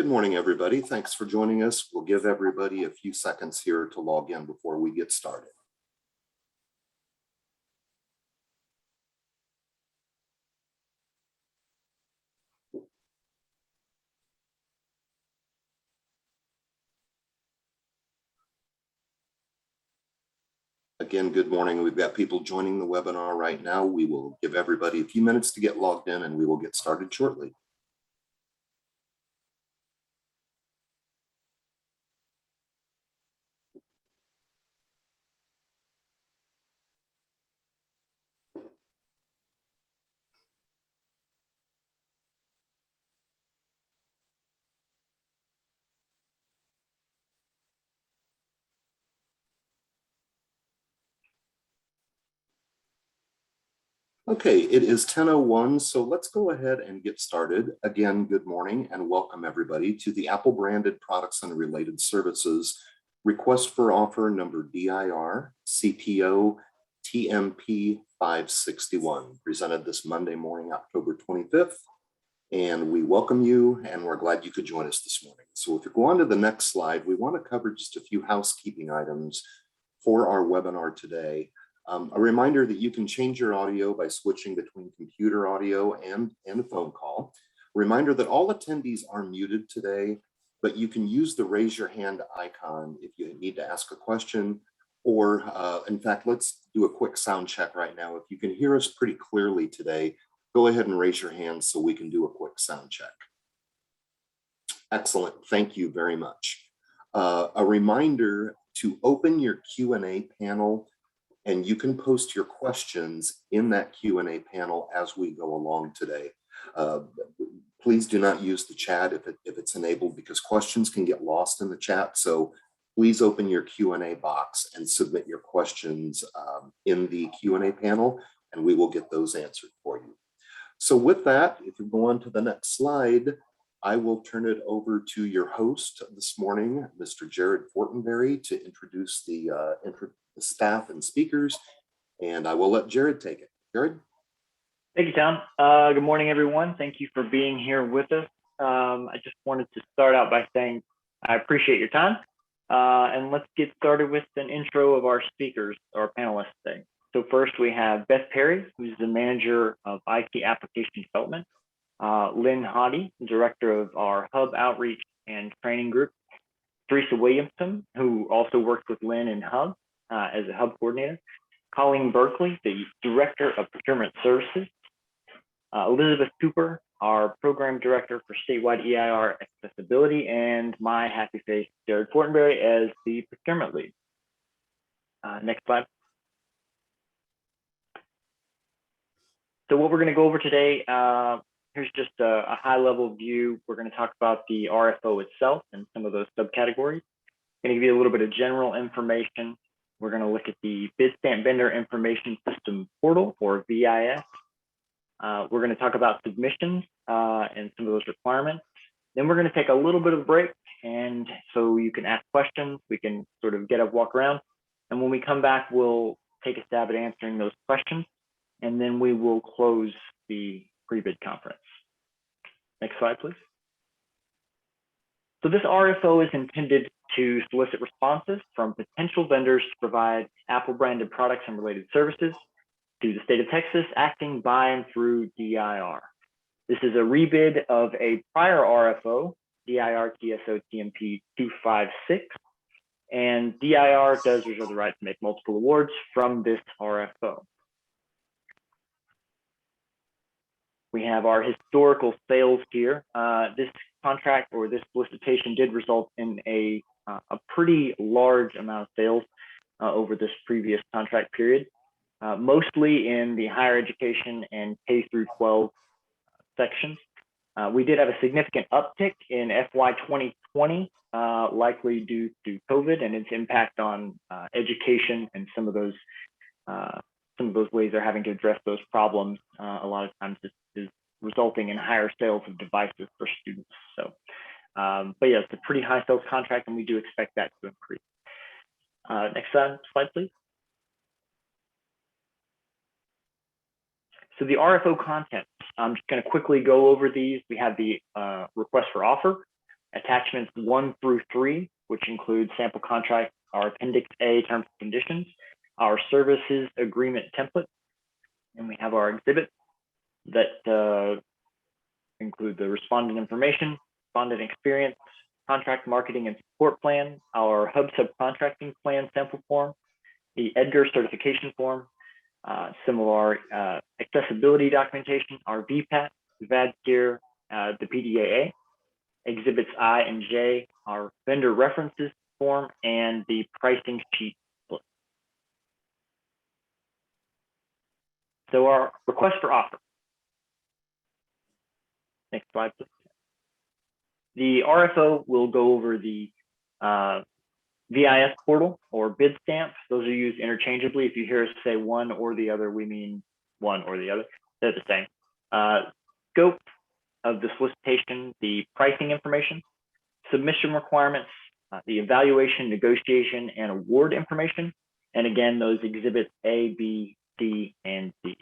Good morning, everybody. Thanks for joining us. We'll give everybody a few seconds here to log in before we get started. Again, good morning. We've got people joining the webinar right now. We will give everybody a few minutes to get logged in and we will get started shortly. Okay, it is 10:01, so let's go ahead and get started. Again, good morning and welcome everybody to the Apple branded products and related services request for offer number DIR-CPO-TMP 561, presented this Monday morning, October 25th. And we welcome you and we're glad you could join us this morning. So if you go on to the next slide, we want to cover just a few housekeeping items for our webinar today. A reminder that you can change your audio by switching between computer audio and a phone call. A reminder that all attendees are muted today, but you can use the raise your hand icon if you need to ask a question, or in fact, let's do a quick sound check right now. If you can hear us pretty clearly today, go ahead and raise your hand so we can do a quick sound check. Excellent, thank you very much. A reminder to open your Q&A panel, and you can post your questions in that Q&A panel as we go along today. Please do not use the chat if it's enabled, because questions can get lost in the chat. So please open your Q&A box and submit your questions in the Q&A panel, and we will get those answered for you. So with that, if you go on to the next slide, I will turn it over to your host this morning, Mr. Jared Fortenberry, to introduce the staff and speakers, and I will let Jared take it. Jared? Thank you, Tom. Good morning, everyone. Thank you for being here with us. I just wanted to start out by saying I appreciate your time, and let's get started with an intro of our speakers, our panelists today. So first we have Beth Perry, who's the manager of IT application development, Lynn Hoddy, director of our hub outreach and training group, Teresa Williamson, who also works with Lynn in hub as a hub coordinator, Colleen Berkeley, the director of procurement services, Elizabeth Cooper, our program director for statewide EIR accessibility, and my happy face, Jared Fortenberry, as the procurement lead. Next slide. So what we're going to go over today, here's just a high-level view. We're going to talk about the RFO itself and some of those subcategories. I'm going to give you a little bit of general information. We're going to look at the Bidstamp Vendor Information System Portal, or VIS. We're going to talk about submissions and some of those requirements. Then we're going to take a little bit of a break, and so you can ask questions. We can sort of get up, walk around. And when we come back, we'll take a stab at answering those questions, and then we will close the pre-bid conference. Next slide, please. So this RFO is intended to solicit responses from potential vendors to provide Apple branded products and related services to the state of Texas, acting by and through DIR. This is a rebid of a prior RFO, DIR-CPO-TMP 256, and DIR does reserve the right to make multiple awards from this RFO. We have our historical sales here. This contract, or this solicitation, did result in a pretty large amount of sales over this previous contract period, mostly in the higher education and K through 12 sections. We did have a significant uptick in FY 2020, likely due to COVID and its impact on education and some of those ways they're having to address those problems. A lot of times this is resulting in higher sales of devices for students. So, but yeah, it's a pretty high sales contract, and we do expect that to increase. Next slide, please. So the RFO content, I'm just going to quickly go over these. We have the request for offer, attachments 1 through 3, which include sample contract, our Appendix A terms and conditions, our services agreement template, and we have our exhibits that include the respondent information, respondent experience, contract marketing and support plan, our hub subcontracting plan sample form, the Edgar certification form, some of our accessibility documentation, our Vpat, VADCIR, the PDAA, exhibits I and J, our vendor references form, and the pricing sheet split. So our request for offer. Next slide, please. The RFO will go over the VIS portal or Bidstamp. Those are used interchangeably. If you hear us say one or the other, we mean one or the other. They're the same. Scope of the solicitation, the pricing information, submission requirements, the evaluation, negotiation, and award information. And again, those exhibits A, B, C, and D.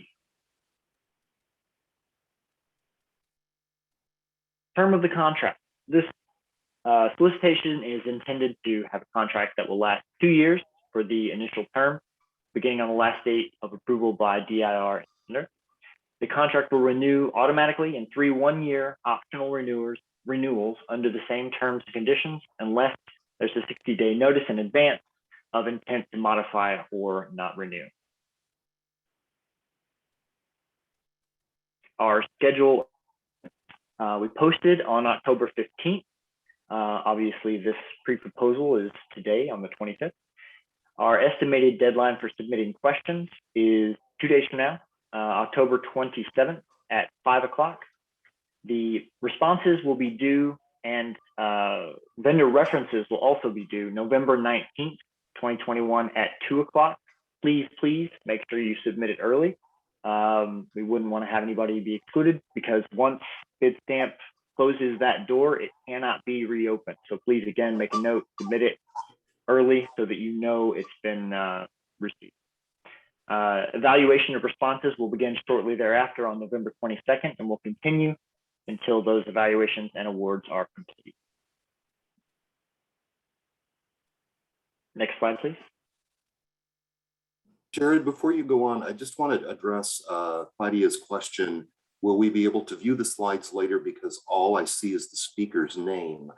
Term of the contract. This solicitation is intended to have a contract that will last 2 years for the initial term, beginning on the last date of approval by DIR. The contract will renew automatically in 3 one-year optional renewals under the same terms and conditions, unless there's a 60-day notice in advance of intent to modify or not renew. Our schedule, we posted on October 15th. Obviously, this pre-proposal is today on the 25th. Our estimated deadline for submitting questions is 2 days from now, October 27th at 5 o'clock. The responses will be due and vendor references will also be due November 19th, 2021 at 2 o'clock. Please make sure you submit it early. We wouldn't want to have anybody be excluded because once Bidstamp closes that door, it cannot be reopened. So please, again, make a note, submit it early so that you know it's been received. Evaluation of responses will begin shortly thereafter on November 22nd and will continue until those evaluations and awards are complete. Next slide, please. Jared, before you go on, I just want to address Claudia's question. Will we be able to view the slides later because all I see is the speaker's name?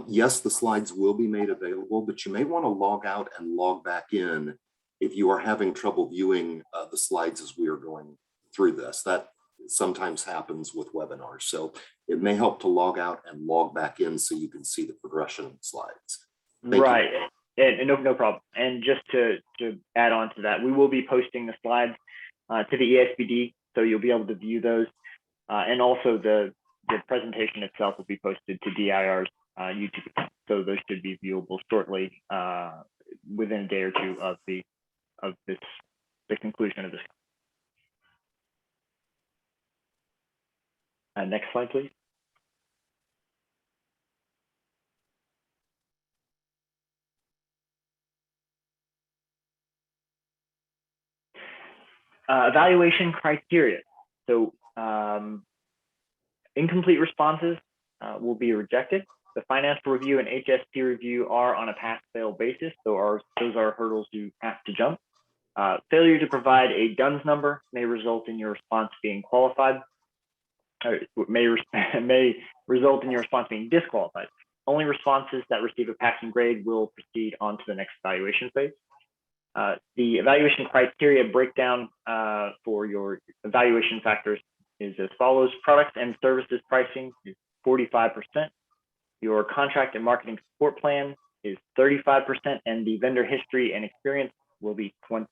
Yes, the slides will be made available, but you may want to log out and log back in if you are having trouble viewing the slides as we are going through this. That sometimes happens with webinars. So it may help to log out and log back in so you can see the progression of the slides. Thank right. you. And no problem. And just to add on to that, we will be posting the slides to the Espd, so you'll be able to view those. And also the presentation itself will be posted to DIR's YouTube account. So those should be viewable shortly within a day or two of the conclusion of this. Next slide, please. Evaluation criteria. So incomplete responses will be rejected. The financial review and HST review are on a pass-fail basis, so those are hurdles you have to jump. Failure to provide a DUNS number may result in your response being qualified, or may result in your response being disqualified. Only responses that receive a passing grade will proceed on to the next evaluation phase. The evaluation criteria breakdown for your evaluation factors is as follows. Products and services pricing is 45%. Your contract and marketing support plan is 35%, and the vendor history and experience will be 20%.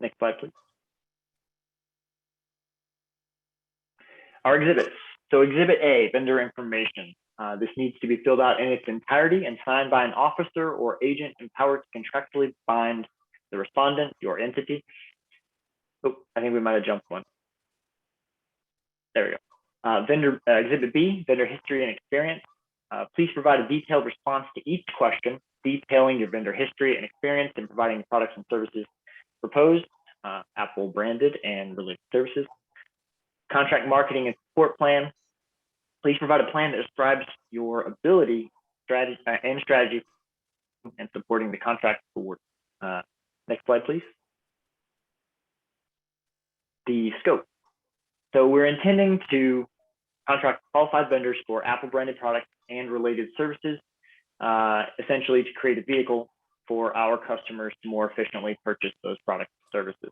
Next slide, please. Our exhibits. So exhibit A, vendor information. This needs to be filled out in its entirety and signed by an officer or agent empowered to contractually bind the respondent, your entity. Oh, I think we might have jumped one. There we go. Exhibit B, vendor history and experience. Please provide a detailed response to each question, detailing your vendor history and experience in providing products and services proposed, Apple branded and related services. Contract marketing and support plan. Please provide a plan that describes your ability, strategy, and supporting the contract award. Next slide, please. The scope. So we're intending to contract qualified vendors for Apple branded products and related services, essentially to create a vehicle for our customers to more efficiently purchase those products and services.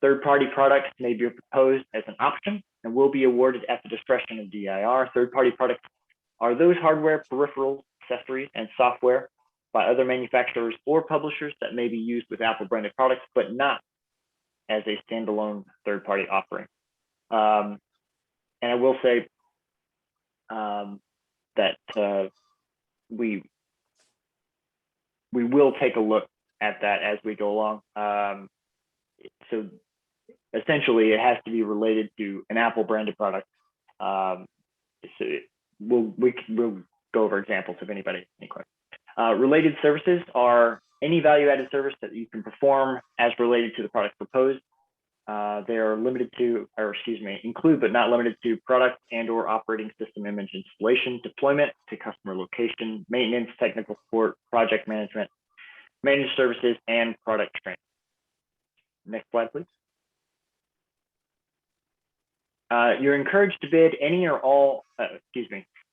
Third-party products may be proposed as an option and will be awarded at the discretion of DIR. Third-party products are those hardware, peripherals, accessories, and software by other manufacturers or publishers that may be used with Apple branded products, but not as a standalone third-party offering. And I will say that we will take a look at that as we go along. So essentially, it has to be related to an Apple branded product. So we'll go over examples if anybody has any questions. Related services are any value-added service that you can perform as related to the product proposed. They are limited to, or excuse me, include but not limited to product and/or operating system image installation, deployment to customer location, maintenance, technical support, project management, managed services, and product training. Next slide, please. You're encouraged to bid any or all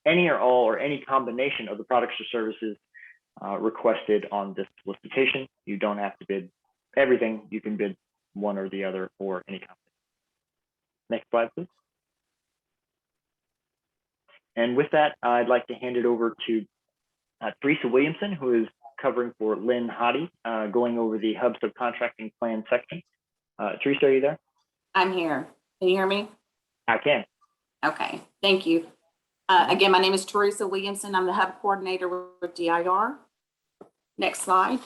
or any combination of the products or services requested on this solicitation. You don't have to bid everything. You can bid one or the other or any combination. Next slide, please. And with that, I'd like to hand it over to Teresa Williamson, who is covering for Lynn Hottie, going over the Hub Subcontracting Plan section. Teresa, are you there? I'm here. Can you hear me? I can. Okay, thank you. Again, my name is Teresa Williamson. I'm the Hub Coordinator with DIR. Next slide.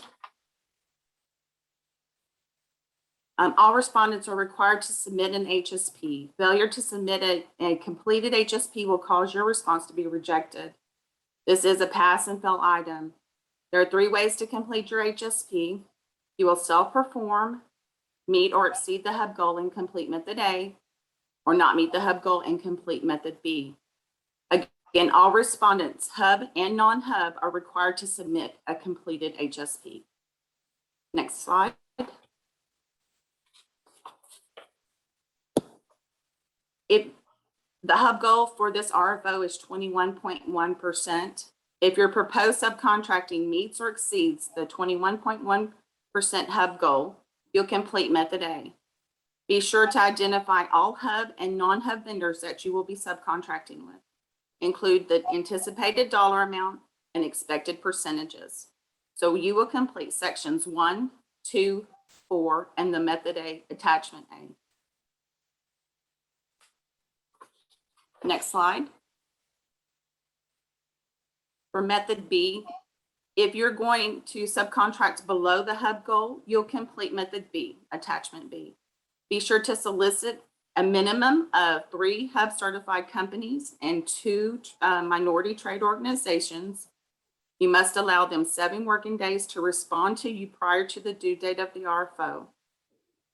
All respondents are required to submit an HSP. Failure to submit a completed HSP will cause your response to be rejected. This is a pass and fail item. There are 3 ways to complete your HSP. You will self-perform, meet or exceed the Hub goal and complete method A, or not meet the Hub goal and complete method B. Again, all respondents, Hub and non-Hub, are required to submit a completed HSP. Next slide. If the Hub goal for this RFO is 21.1%, if your proposed subcontracting meets or exceeds the 21.1% Hub goal, you'll complete method A. Be sure to identify all Hub and non-Hub vendors that you will be subcontracting with. Include the anticipated dollar amount and expected percentages. So you will complete sections 1, 2, 4, and the method A, attachment A. Next slide. For method B, if you're going to subcontract below the Hub goal, you'll complete method B, attachment B. Be sure to solicit a minimum of 3 Hub certified companies and 2 minority trade organizations. You must allow them 7 working days to respond to you prior to the due date of the RFO.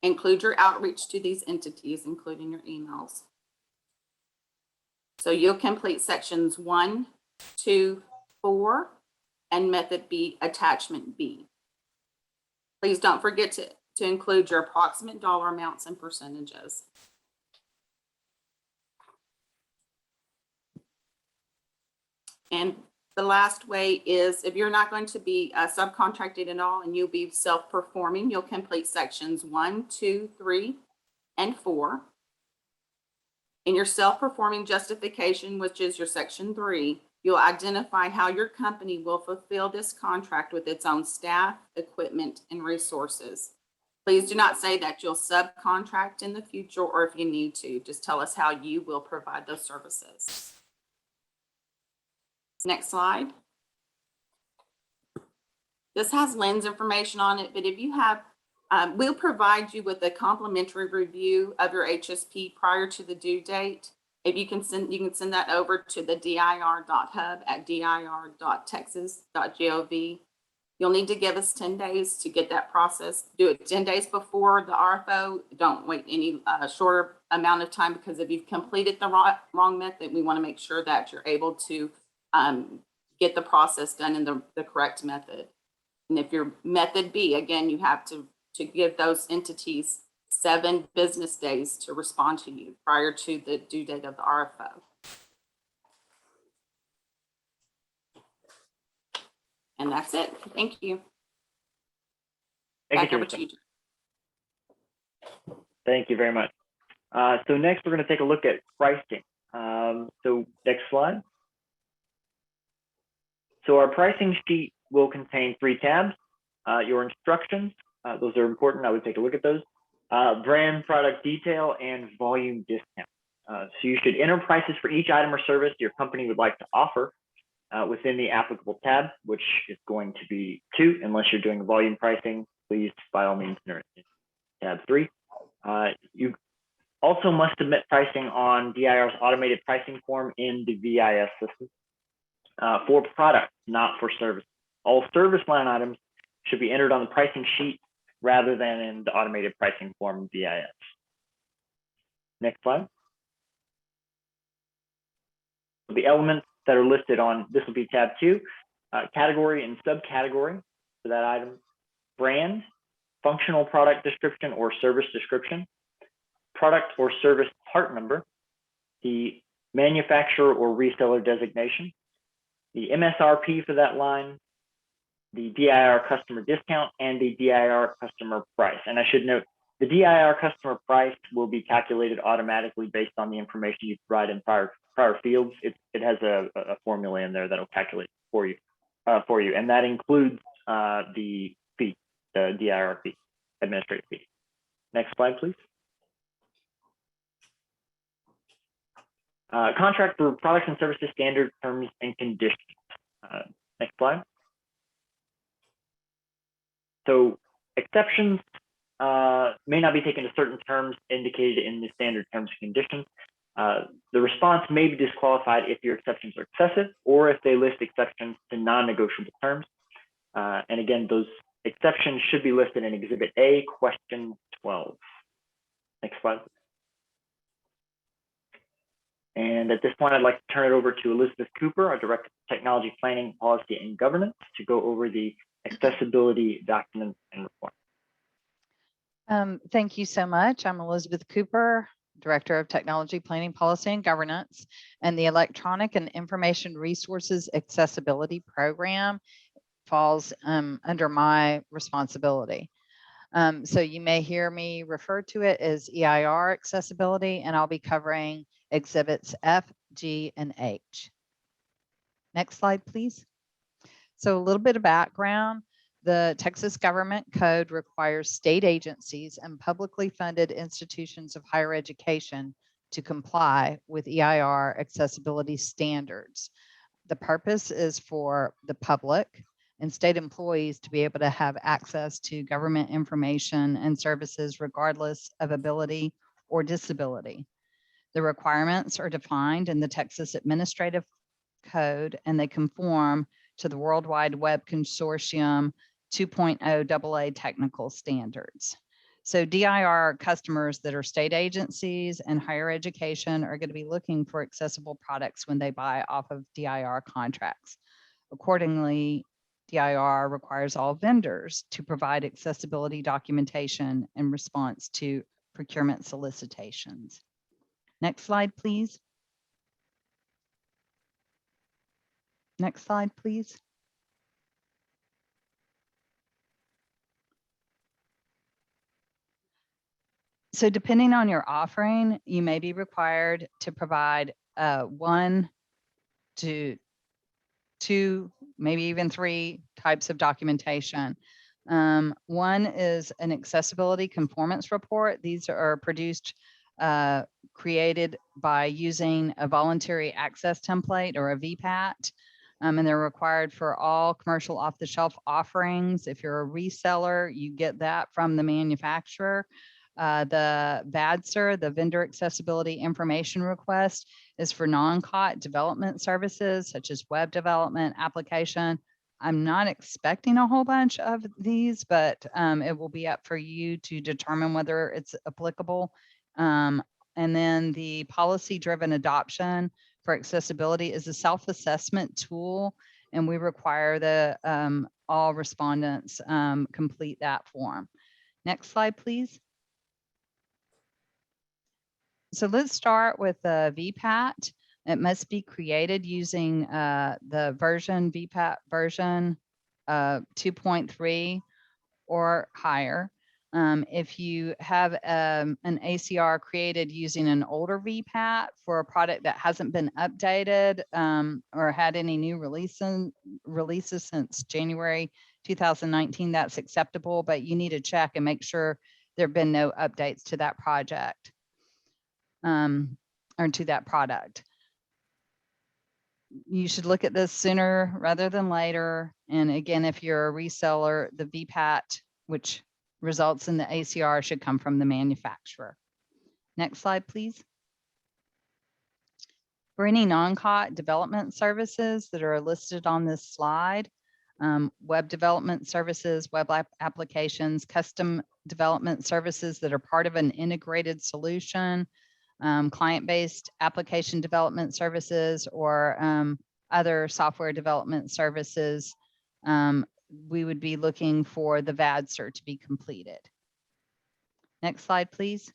Include your outreach to these entities, including your emails. So you'll complete sections 1, 2, 4, and method B, attachment B. Please don't forget to include your approximate dollar amounts and percentages. And the last way is if you're not going to be subcontracted at all and you'll be self-performing, you'll complete sections 1, 2, 3, and 4. In your self-performing justification, which is your section 3, you'll identify how your company will fulfill this contract with its own staff, equipment, and resources. Please do not say that you'll subcontract in the future or if you need to. Just tell us how you will provide those services. Next slide. This has Lynn's information on it, but if you have, we'll provide you with a complimentary review of your HSP prior to the due date. If you can send that over to the dir.hub@dir.texas.gov. You'll need to give us 10 days to get that process. Do it 10 days before the RFO. Don't wait any shorter amount of time, because if you've completed the wrong method, we want to make sure that you're able to get the process done in the correct method. And if you're method B, again, you have to give those entities 7 business days to respond to you prior to the due date of the RFO. And that's it. Thank you. Thank Back you, over to Teresa. you. Thank you very much. So next, we're going to take a look at pricing. So next slide. So our pricing sheet will contain 3 tabs. Your instructions, those are important. I would take a look at those. Brand, product detail, and volume discount. So you should enter prices for each item or service your company would like to offer within the applicable tab, which is going to be 2, unless you're doing volume pricing. Please, by all means, enter it in tab 3. You also must submit pricing on DIR's automated pricing form in the VIS system for product, not for service. All service line items should be entered on the pricing sheet rather than in the automated pricing form VIS. Next slide. The elements that are listed on, this will be tab 2, category and subcategory for that item, brand, functional product description or service description, product or service part number, the manufacturer or reseller designation, the MSRP for that line, the DIR customer discount, and the DIR customer price. And I should note, the DIR customer price will be calculated automatically based on the information you provide in prior fields. It has a formula in there that'll calculate for you, and that includes the fee, the DIR fee, administrative fee. Next slide, please. Contract for products and services standard terms and conditions. Next slide. So exceptions may not be taken to certain terms indicated in the standard terms and conditions. The response may be disqualified if your exceptions are excessive or if they list exceptions to non-negotiable terms. And again, those exceptions should be listed in Exhibit A, question 12. Next slide. And at this point, I'd like to turn it over to Elizabeth Cooper, our Director of Technology Planning, Policy, and Governance, to go over the accessibility documents and requirements. Thank you so much. I'm Elizabeth Cooper, Director of Technology Planning, Policy, and Governance, and the Electronic and Information Resources Accessibility Program falls under my responsibility. So you may hear me refer to it as EIR accessibility, and I'll be covering exhibits F, G, and H. Next slide, please. So a little bit of background. The Texas Government Code requires state agencies and publicly funded institutions of higher education to comply with EIR accessibility standards. The purpose is for the public and state employees to be able to have access to government information and services regardless of ability or disability. The requirements are defined in the Texas Administrative Code, and they conform to the World Wide Web Consortium 2.0 AA technical standards. So DIR customers that are state agencies and higher education are going to be looking for accessible products when they buy off of DIR contracts. Accordingly, DIR requires all vendors to provide accessibility documentation in response to procurement solicitations. Next slide, please. Next slide, please. So depending on your offering, you may be required to provide 1 to 2, maybe even 3 types of documentation. One is an accessibility conformance report. These are produced, created by using a voluntary access template or a Vpat. And they're required for all commercial off-the-shelf offerings. If you're a reseller, you get that from the manufacturer. The VADSR, the Vendor Accessibility Information Request, is for non-COT development services such as web development, application, I'm not expecting a whole bunch of these, but it will be up for you to determine whether it's applicable. And then the policy-driven adoption for accessibility is a self-assessment tool, and we require the all respondents complete that form. Next slide, please. So let's start with the Vpat. It must be created using the Vpat version 2.3 or higher. If you have an ACR created using an older Vpat for a product that hasn't been updated or had any new releases since January 2019, that's acceptable, but you need to check and make sure there have been no updates to that project or to that product. You should look at this sooner rather than later. And again, if you're a reseller, the Vpat, which results in the ACR, should come from the manufacturer. Next slide, please. For any non-COT development services that are listed on this slide, web development services, web applications, custom development services that are part of an integrated solution, client-based application development services, or other software development services, we would be looking for the VADSR to be completed. Next slide, please.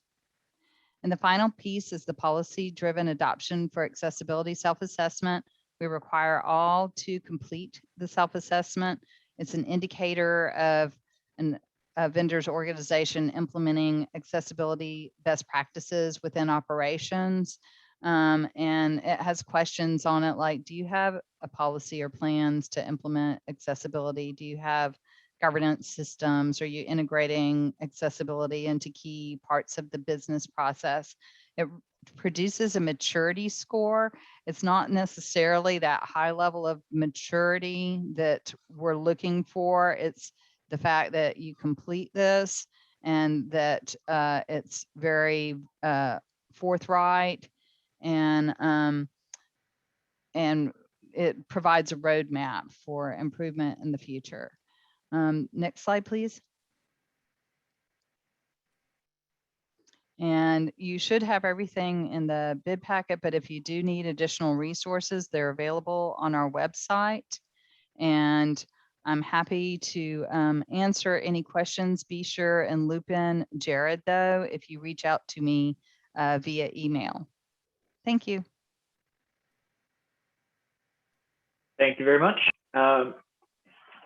And the final piece is the policy-driven adoption for accessibility self-assessment. We require all to complete the self-assessment. It's an indicator of a vendor's organization implementing accessibility best practices within operations. And it has questions on it like, do you have a policy or plans to implement accessibility? Do you have governance systems? Are you integrating accessibility into key parts of the business process? It produces a maturity score. It's not necessarily that high level of maturity that we're looking for. It's the fact that you complete this and that it's very forthright, and it provides a roadmap for improvement in the future. Next slide, please. And you should have everything in the bid packet, but if you do need additional resources, they're available on our website. And I'm happy to answer any questions. Be sure and loop in Jared, though, if you reach out to me via email. Thank you. Thank you very much.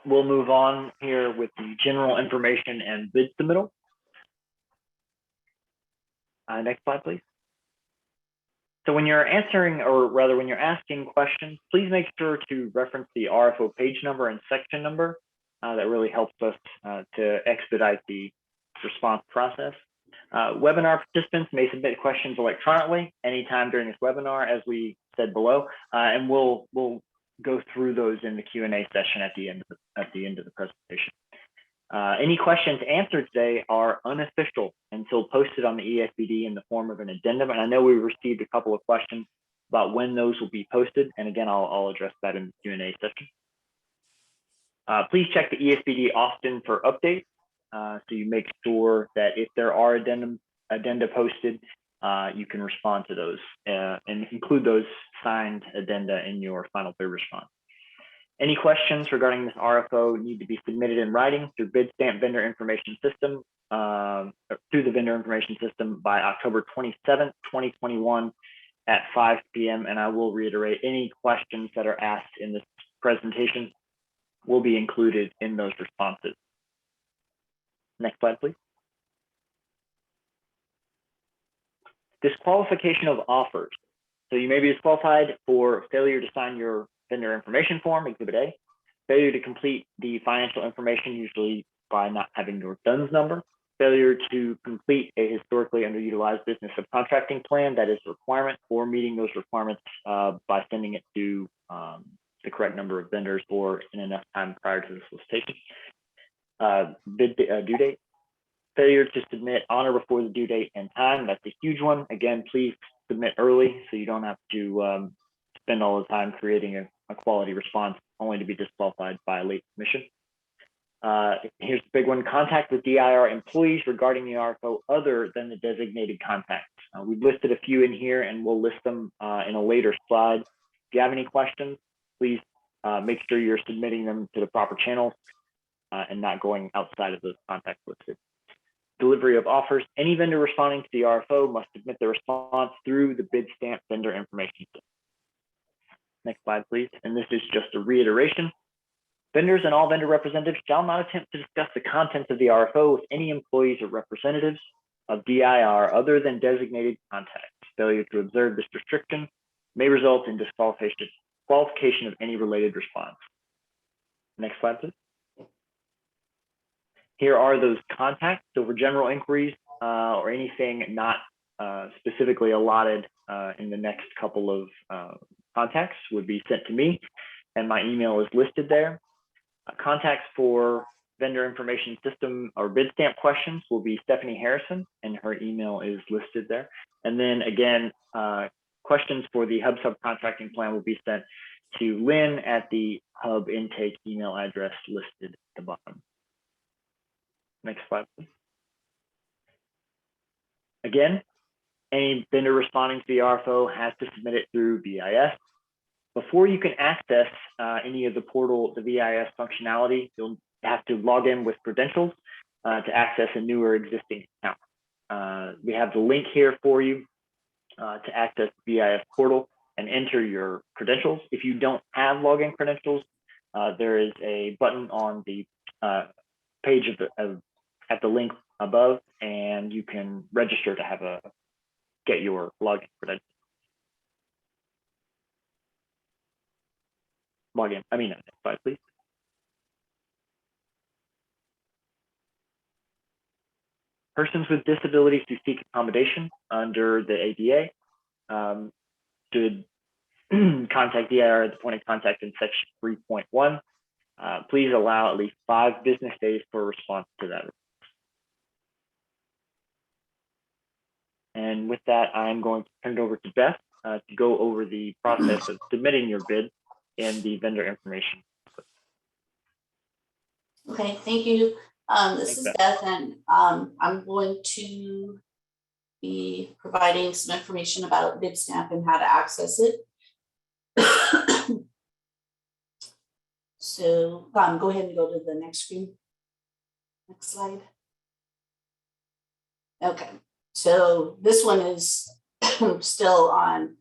We'll move on here with the general information and bid submittal. Next slide, please. So when you're answering, or rather when you're asking questions, please make sure to reference the RFO page number and section number. That really helps us to expedite the response process. Webinar participants may submit questions electronically anytime during this webinar, as we said below, and we'll go through those in the Q&A session at the end of the presentation. Any questions answered today are unofficial until posted on the ESPD in the form of an addendum. And I know we received a couple of questions about when those will be posted. And again, I'll address that in the Q&A session. Please check the ESPD often for updates. So you make sure that if there are addenda posted, you can respond to those and include those signed addenda in your final bid response. Any questions regarding this RFO need to be submitted in writing through Bidstamp vendor information system, through the vendor information system by October 27th, 2021 at 5 p.m. And I will reiterate, any questions that are asked in this presentation will be included in those responses. Next slide, please. Disqualification of offers. So you may be disqualified for failure to sign your vendor information form, Exhibit A, failure to complete the financial information, usually by not having your DUNS number, failure to complete a historically underutilized business subcontracting plan, that is a requirement, or meeting those requirements by sending it to the correct number of vendors or in enough time prior to the solicitation. Bid due date, failure to submit on or before the due date and time, that's a huge one. Again, please submit early so you don't have to spend all the time creating a quality response, only to be disqualified by a late submission. Here's the big one: contact with DIR employees regarding the RFO other than the designated contacts. We've listed a few in here, and we'll list them in a later slide. If you have any questions, please make sure you're submitting them to the proper channels and not going outside of those contacts listed. Delivery of offers: any vendor responding to the RFO must submit the response through the Bidstamp vendor information system. Next slide, please. And this is just a reiteration. Vendors and all vendor representatives shall not attempt to discuss the contents of the RFO with any employees or representatives of DIR other than designated contacts. Failure to observe this restriction may result in disqualification of any related response. Next slide, please. Here are those contacts. So for general inquiries or anything not specifically allotted in the next couple of contacts would be sent to me, and my email is listed there. Contacts for vendor information system or Bidstamp questions will be Stephanie Harrison, and her email is listed there. And then again, questions for the Hub subcontracting plan will be sent to Lynn at the Hub intake email address listed at the bottom. Next slide, please. Again, any vendor responding to the RFO has to submit it through VIS. Before you can access any of the portal, the VIS functionality, you'll have to log in with credentials to access a new or existing account. We have the link here for you to access the VIS portal and enter your credentials. If you don't have login credentials, there is a button on the page at the link above, and you can register to get your login credentials. Login. Next slide, please. Persons with disabilities who seek accommodation under the ADA should contact DIR at the point of contact in section 3.1. Please allow at least 5 business days for a response to that. And with that, I'm going to turn it over to Beth to go over the process of submitting your bid and the vendor information. Okay, thank you. This is Beth, and I'm going to be providing some information about Bidstamp and how to access it. So go ahead and go to the next screen. Next slide. Okay, so this one is still on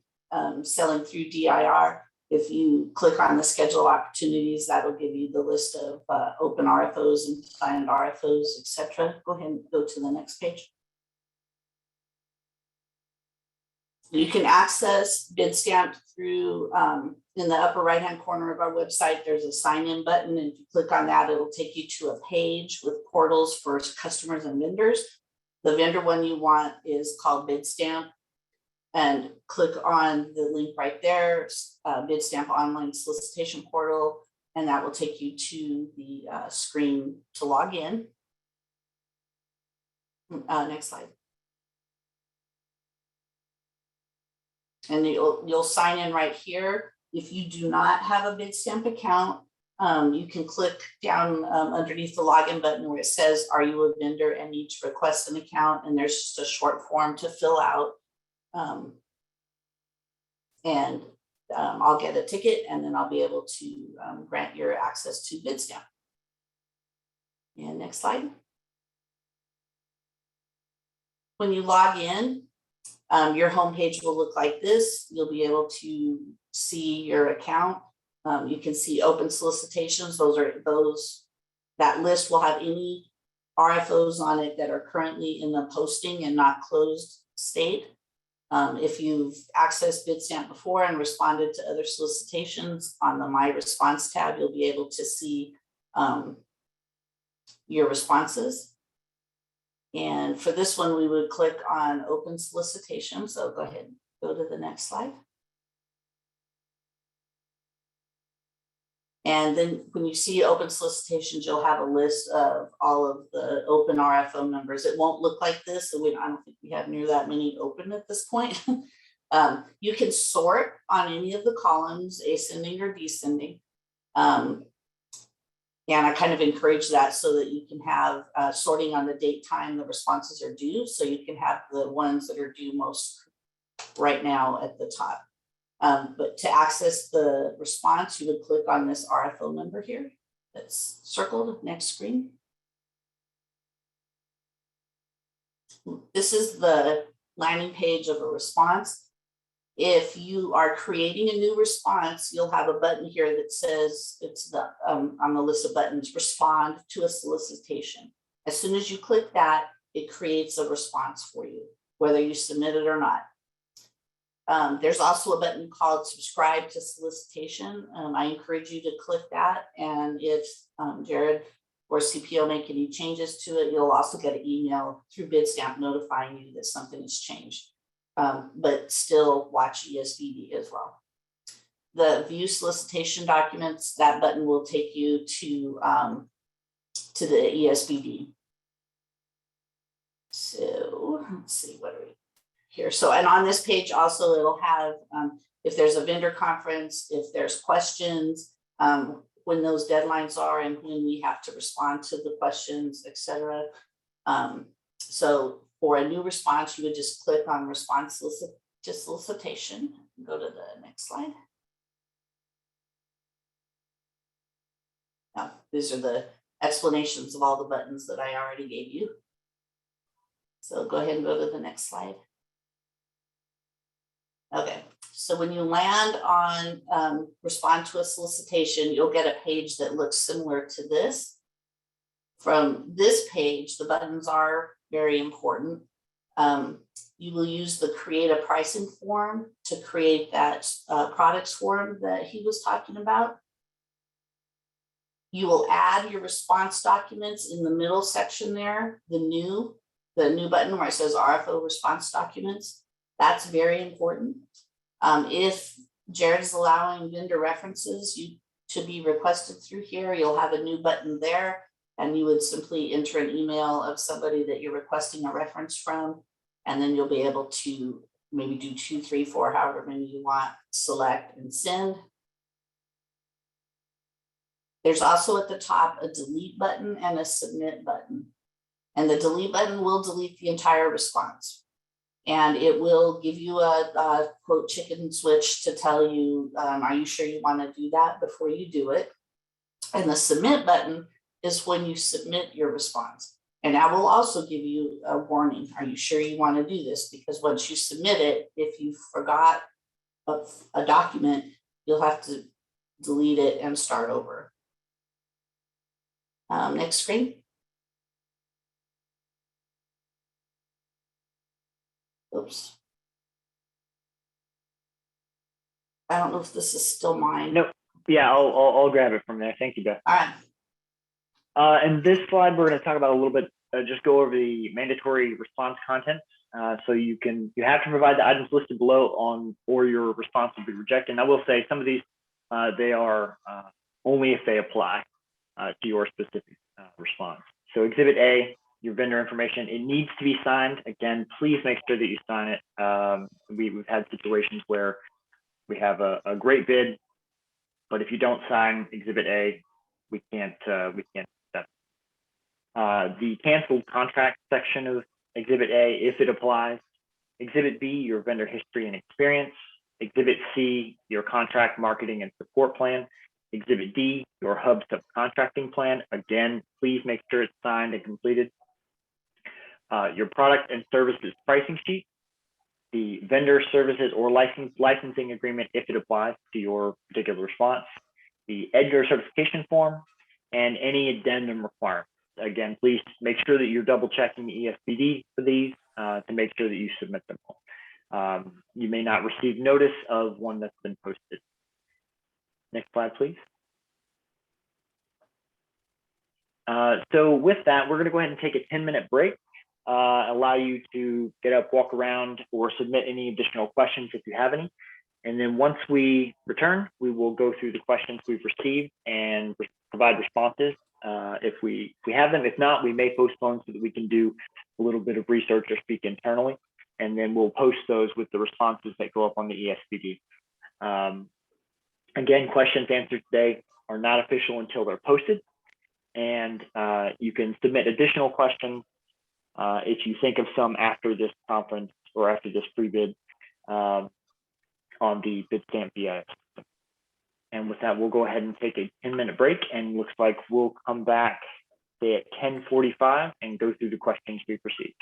selling through DIR. If you click on the schedule opportunities, that'll give you the list of open RFOs and signed RFOs, etc. Go ahead and go to the next page. You can access Bidstamp through, in the upper right-hand corner of our website, there's a sign-in button. And if you click on that, it'll take you to a page with portals for customers and vendors. The vendor one you want is called Bidstamp. And click on the link right there, Bidstamp online solicitation portal, and that will take you to the screen to log in. Next slide. And you'll sign in right here. If you do not have a Bidstamp account, you can click down underneath the login button where it says, "Are you a vendor and need to request an account?" And there's just a short form to fill out. I'll get a ticket, and then I'll be able to grant your access to Bidstamp. And next slide. When you log in, your homepage will look like this. You'll be able to see your account. You can see open solicitations. That list will have any RFOs on it that are currently in the posting and not closed state. If you've accessed Bidstamp before and responded to other solicitations, on the My Response tab, you'll be able to see your responses. And for this one, we would click on Open Solicitation. So go ahead and go to the next slide. And then when you see open solicitations, you'll have a list of all of the open RFO numbers. It won't look like this. So I don't think we have near that many open at this point. You can sort on any of the columns, ascending or descending. And I kind of encourage that so that you can have sorting on the date time the responses are due. So you can have the ones that are due most right now at the top. But to access the response, you would click on this RFO number here that's circled. Next screen. This is the landing page of a response. If you are creating a new response, you'll have a button here that says, it's the on the list of buttons, respond to a solicitation. As soon as you click that, it creates a response for you, whether you submit it or not. There's also a button called subscribe to solicitation. I encourage you to click that. And if Jared or CPO make any changes to it, you'll also get an email through Bidstamp notifying you that something has changed. But still watch ESBD as well. The view solicitation documents, that button will take you to the ESBD. So let's see, what are we here? So, and on this page also, it'll have, if there's a vendor conference, if there's questions, when those deadlines are and when we have to respond to the questions, etc. So for a new response, you would just click on response to solicitation. Go to the next slide. Now, these are the explanations of all the buttons that I already gave you. So go ahead and go to the next slide. Okay, so when you land on respond to a solicitation, you'll get a page that looks similar to this. From this page, the buttons are very important. You will use the create a pricing form to create that products form that he was talking about. You will add your response documents in the middle section there, the new button where it says RFO response documents. That's very important. If Jared is allowing vendor references to be requested through here, you'll have a new button there, and you would simply enter an email of somebody that you're requesting a reference from, and then you'll be able to maybe do 2, 3, 4, however many you want, select and send. There's also at the top a delete button and a submit button. And the delete button will delete the entire response. And it will give you a quote chicken switch to tell you, are you sure you want to do that before you do it? And the submit button is when you submit your response. And I will also give you a warning. Are you sure you want to do this? Because once you submit it, if you forgot a document, you'll have to delete it and start over. Next screen. Oops. I don't know if this is still mine. No, yeah, I'll grab it from there. Thank you, Beth. All right. And this slide, we're going to talk about a little bit, just go over the mandatory response content. So you have to provide the items listed below or your response will be rejected. And I will say some of these, they are only if they apply to your specific response. So Exhibit A, your vendor information, it needs to be signed. Again, please make sure that you sign it. We've had situations where we have a great bid, but if you don't sign Exhibit A, we can't accept. The canceled contract section of Exhibit A, if it applies. Exhibit B, your vendor history and experience. Exhibit C, your contract marketing and support plan. Exhibit D, your hub subcontracting plan. Again, please make sure it's signed and completed. Your product and services pricing sheet, the vendor services or licensing agreement if it applies to your particular response, the EDGAR certification form, and any addendum requirements. Again, please make sure that you're double checking the ESBD for these to make sure that you submit them all. You may not receive notice of one that's been posted. Next slide, please. So with that, we're going to go ahead and take a 10-minute break, allow you to get up, walk around, or submit any additional questions if you have any. And then once we return, we will go through the questions we've received and provide responses if we have them. If not, we may postpone so that we can do a little bit of research or speak internally. and then we'll post those with the responses that go up on the ESPD. Again, questions answered today are not official until they're posted, and you can submit additional questions if you think of some after this conference or after this pre-bid on the Bidstamp BIS. And with that, we'll go ahead and take a 10-minute break, and looks like we'll come back say at 10:45 and go through the questions we received.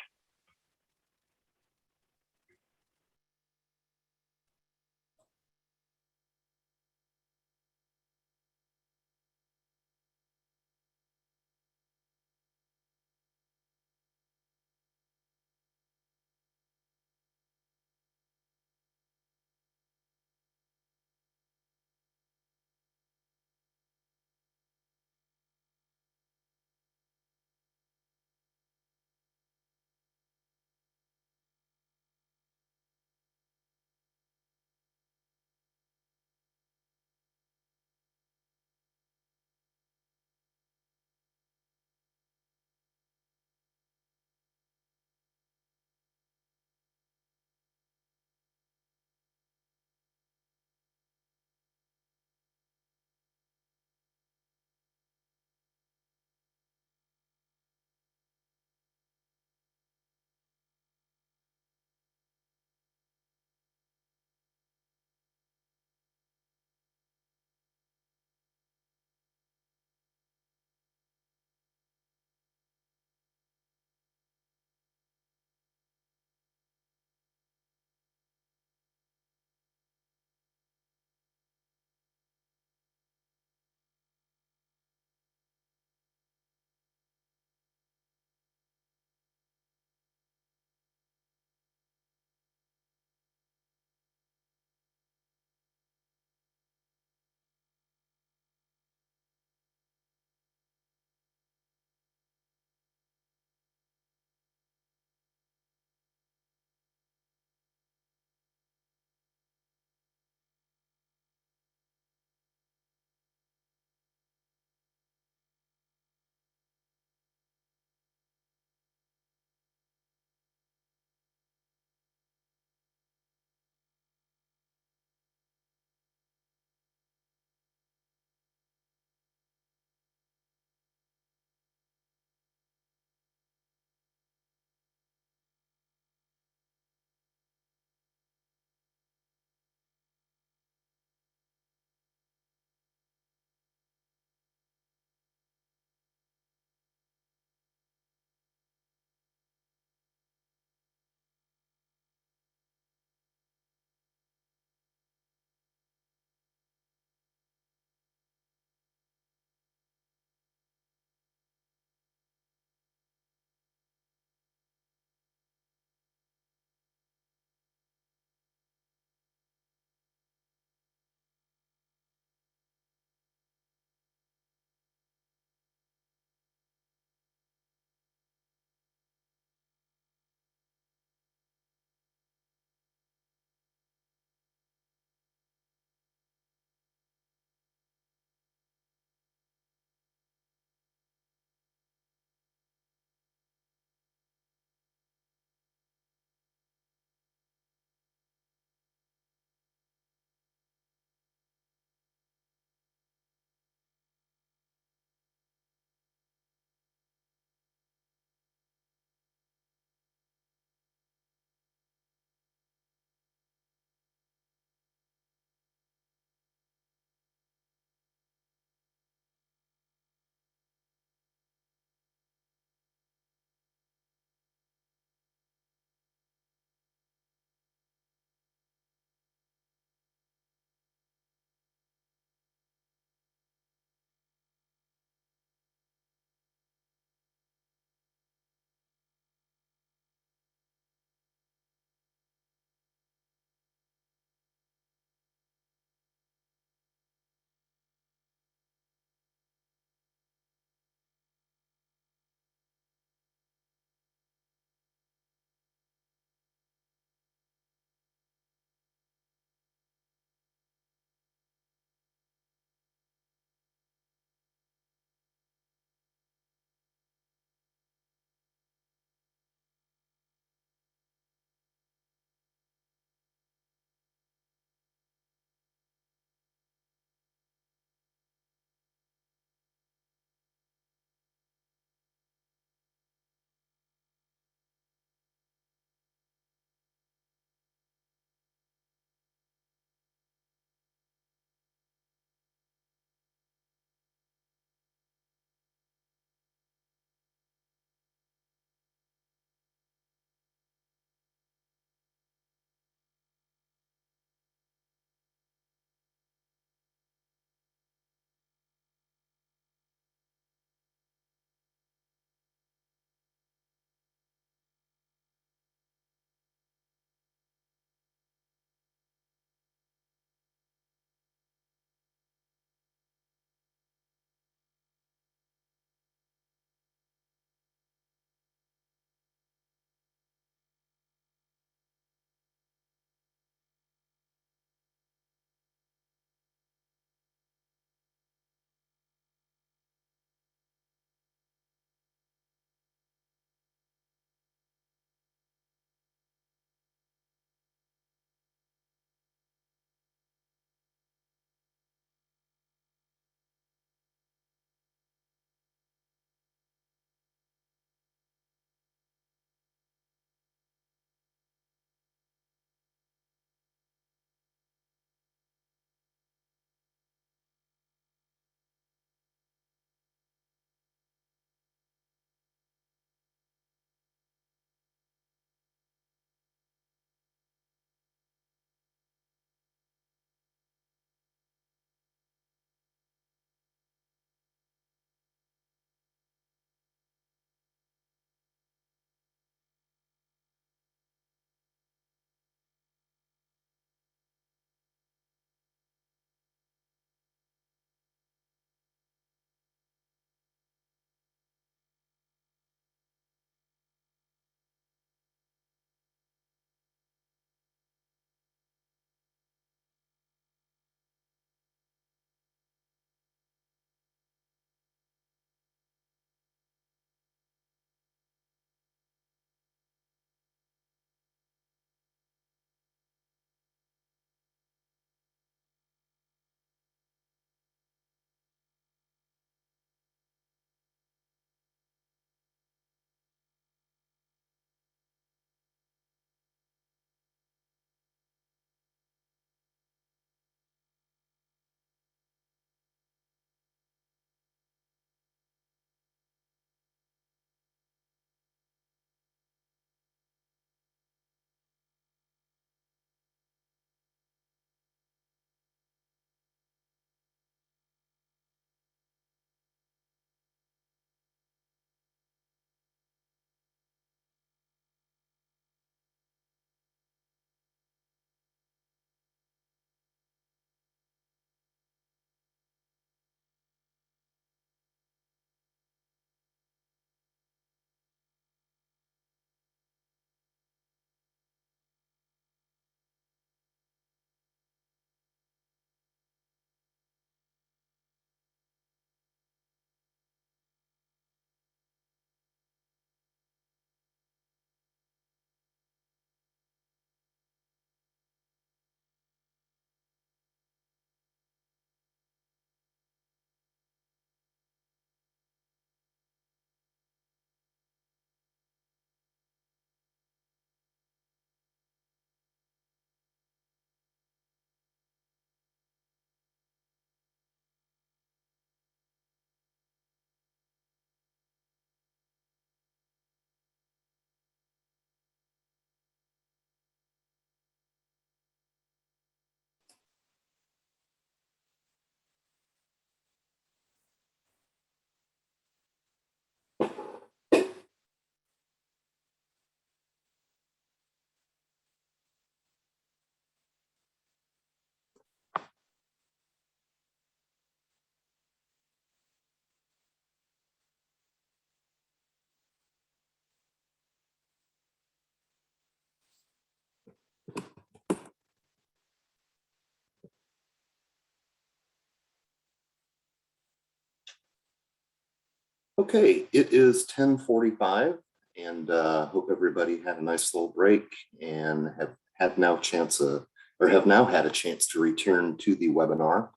Okay, it is 10:45 and hope everybody had a nice little break and have now had a chance to return to the webinar.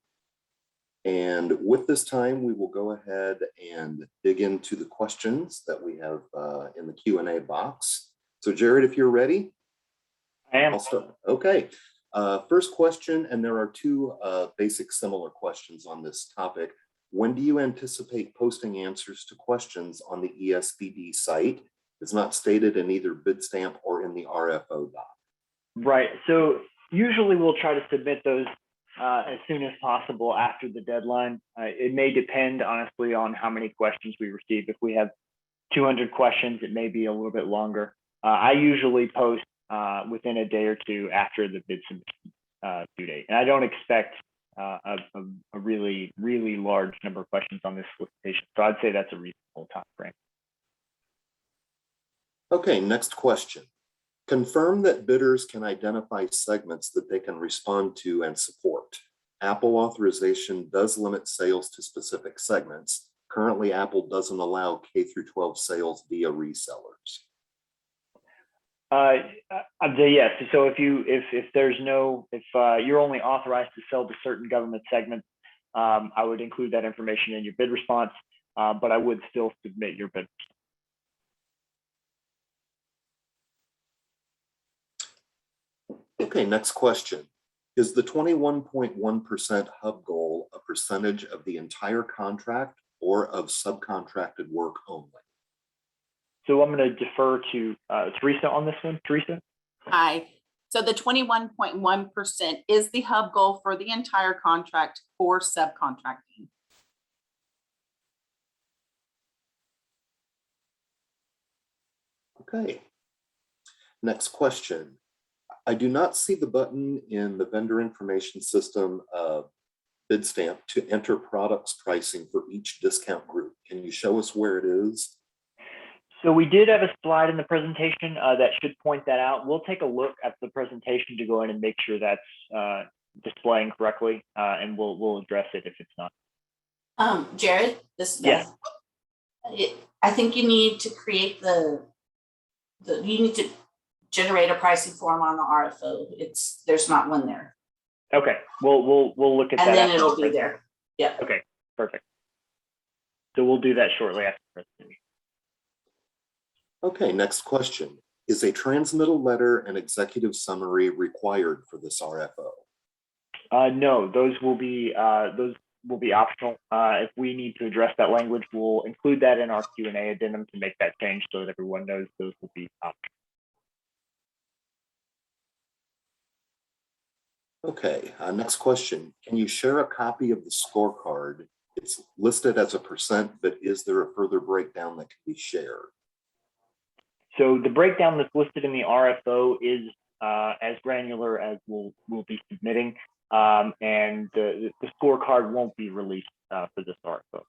And with this time, we will go ahead and dig into the questions that we have in the Q&A box. So Jared, if you're ready. I am. I'll start. Okay. First question, and there are two basic similar questions on this topic. When do you anticipate posting answers to questions on the Espd site? It's not stated in either Bidstamp or in the RFO doc. Right. So usually we'll try to submit those as soon as possible after the deadline. It may depend, honestly, on how many questions we receive. If we have 200 questions, it may be a little bit longer. I usually post within a day or two after the bid submission due date. And I don't expect a really, really large number of questions on this solicitation. So I'd say that's a reasonable time frame. Okay, next question. Confirm that bidders can identify segments that they can respond to and support. Apple authorization does limit sales to specific segments. Currently, Apple doesn't allow K-12 sales via resellers. Yes. So if you're only authorized to sell to certain government segments, I would include that information in your bid response, but I would still submit your bid. Okay, next question. Is the 21.1% hub goal a percentage of the entire contract or of subcontracted work only? So I'm going to defer to Teresa on this one. Teresa? Hi. So the 21.1% is the hub goal for the entire contract for subcontracting. Okay. Next question. I do not see the button in the vendor information system Bidstamp to enter products pricing for each discount group. Can you show us where it is? So we did have a slide in the presentation that should point that out. We'll take a look at the presentation to go in and make sure that's displaying correctly, and we'll address it if it's not. Jared, this is Yes. Beth. I think you need to create you need to generate a pricing form on the RFO. There's not one there. Okay, we'll look at that. And then after it'll the be there. Yeah. Okay, perfect. So we'll do that shortly after the presentation. Okay, next question. Is a transmittal letter and executive summary required for this RFO? No, those will be optional. If we need to address that language, we'll include that in our Q&A addendum to make that change so that everyone knows those will be optional. Okay, next question. Can you share a copy of the scorecard? It's listed as a %, but is there a further breakdown that can be shared? So the breakdown that's listed in the RFO is as granular as we'll be submitting, and the scorecard won't be released for this RFO.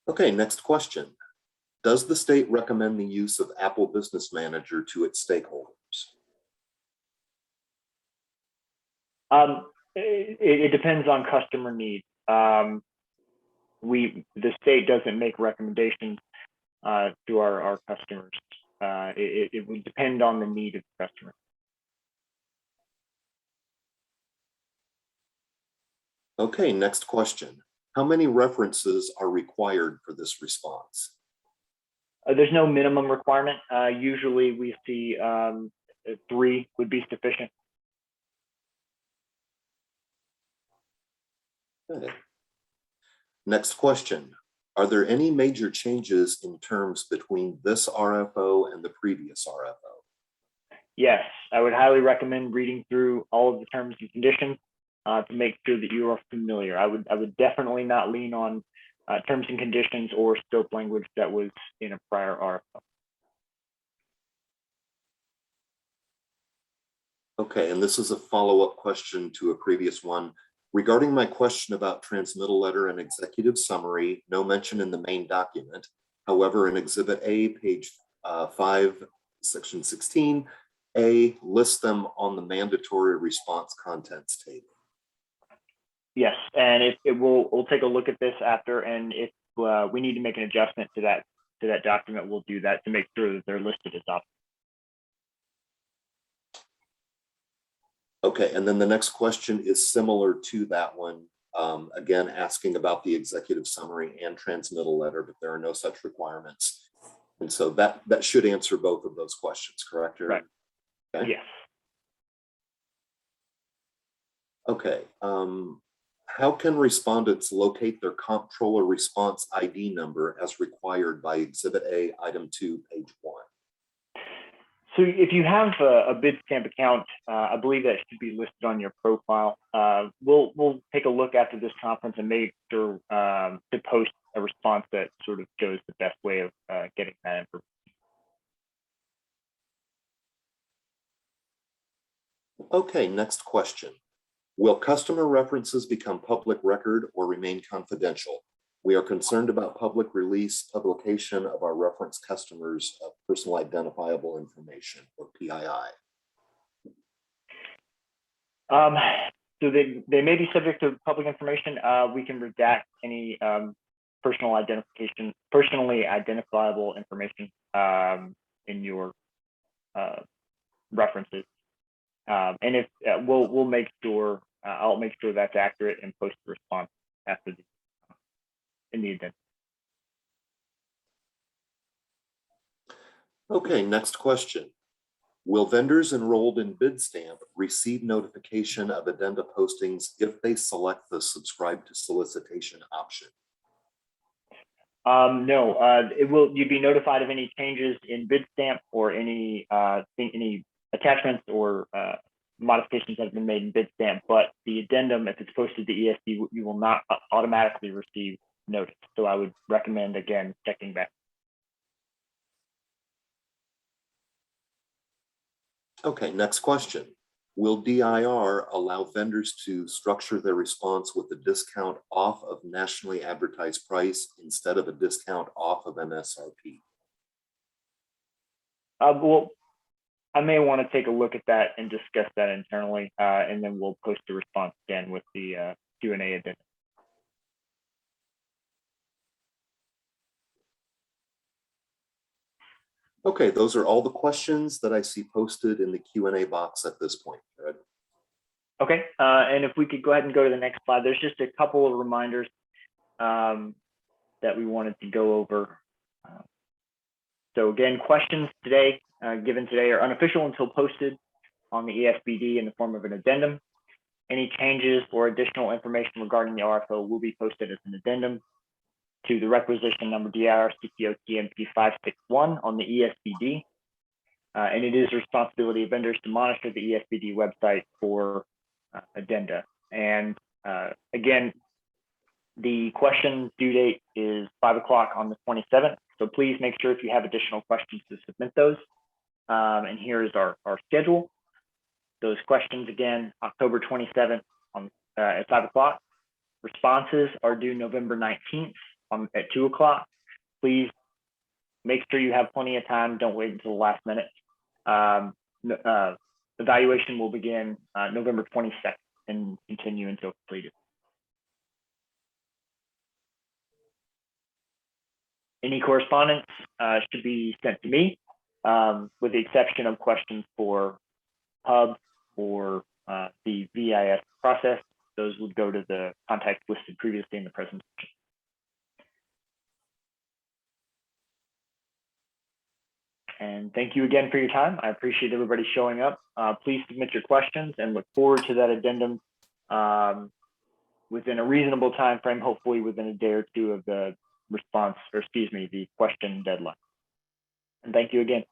Okay, next question. Does the state recommend the use of Apple Business Manager to its stakeholders? It depends on customer need. The state doesn't make recommendations to our customers. It would depend on the need of the customer. Okay, next question. How many references are required for this response? There's no minimum requirement. Usually we see 3 would be sufficient. Okay. Next question. Are there any major changes in terms between this RFO and the previous RFO? Yes, I would highly recommend reading through all of the terms and conditions to make sure that you are familiar. I would definitely not lean on terms and conditions or scope language that was in a prior RFO. Okay, and this is a follow-up question to a previous one. Regarding my question about transmittal letter and executive summary, no mention in the main document. However, in Exhibit A, page 5, section 16A, lists them on the mandatory response contents table. Yes, and we'll take a look at this after, and if we need to make an adjustment to that document, we'll do that to make sure that they're listed as options. Okay, and then the next question is similar to that one. Again, asking about the executive summary and transmittal letter, but there are no such requirements. And so that should answer both of those questions, correct? Eric? Right. Okay. Yes. Okay. How can respondents locate their comptroller response ID number as required by Exhibit A, Item 2, page 1? So if you have a Bidstamp account, I believe that should be listed on your profile. We'll take a look after this conference and make sure to post a response that sort of shows the best way of getting that information. Okay, next question. Will customer references become public record or remain confidential? We are concerned about public release, publication of our reference customers' personal identifiable information, or PII. So they may be subject to public information. We can redact any personally identifiable information in your references. And if we'll make sure, I'll make sure that's accurate and post the response after in the addendum. Okay, next question. Will vendors enrolled in Bidstamp receive notification of addenda postings if they select the subscribe to solicitation option? No, you'd be notified of any changes in Bidstamp or any attachments or modifications that have been made in Bidstamp, but the addendum, if it's posted to ESD, you will not automatically receive notice. So I would recommend, again, checking back. Okay, next question. Will DIR allow vendors to structure their response with a discount off of nationally advertised price instead of a discount off of MSRP? Well, I may want to take a look at that and discuss that internally, and then we'll post a response again with the Q&A addendum. Okay, those are all the questions that I see posted in the Q&A box at this point, Fred. Okay, and if we could go ahead and go to the next slide, there's just a couple of reminders that we wanted to go over. So again, questions today, given today, are unofficial until posted on the ESBD in the form of an addendum. Any changes or additional information regarding the RFO will be posted as an addendum to the requisition number DIR-CPO-TMP 561 on the ESBD. And it is the responsibility of vendors to monitor the ESBD website for addenda. And again, the question due date is 5 o'clock on the 27th. So please make sure if you have additional questions to submit those. And here is our schedule. Those questions again, October 27th at 5 o'clock. Responses are due November 19th at 2 o'clock. Please make sure you have plenty of time. Don't wait until the last minute. Evaluation will begin November 22nd and continue until completed. Any correspondence should be sent to me, with the exception of questions for Hub or the VIS process. Those would go to the contacts listed previously in the presentation. And thank you again for your time. I appreciate everybody showing up. Please submit your questions and look forward to that addendum within a reasonable time frame, hopefully within a day or two of the response, or excuse me, the question deadline. And thank you again.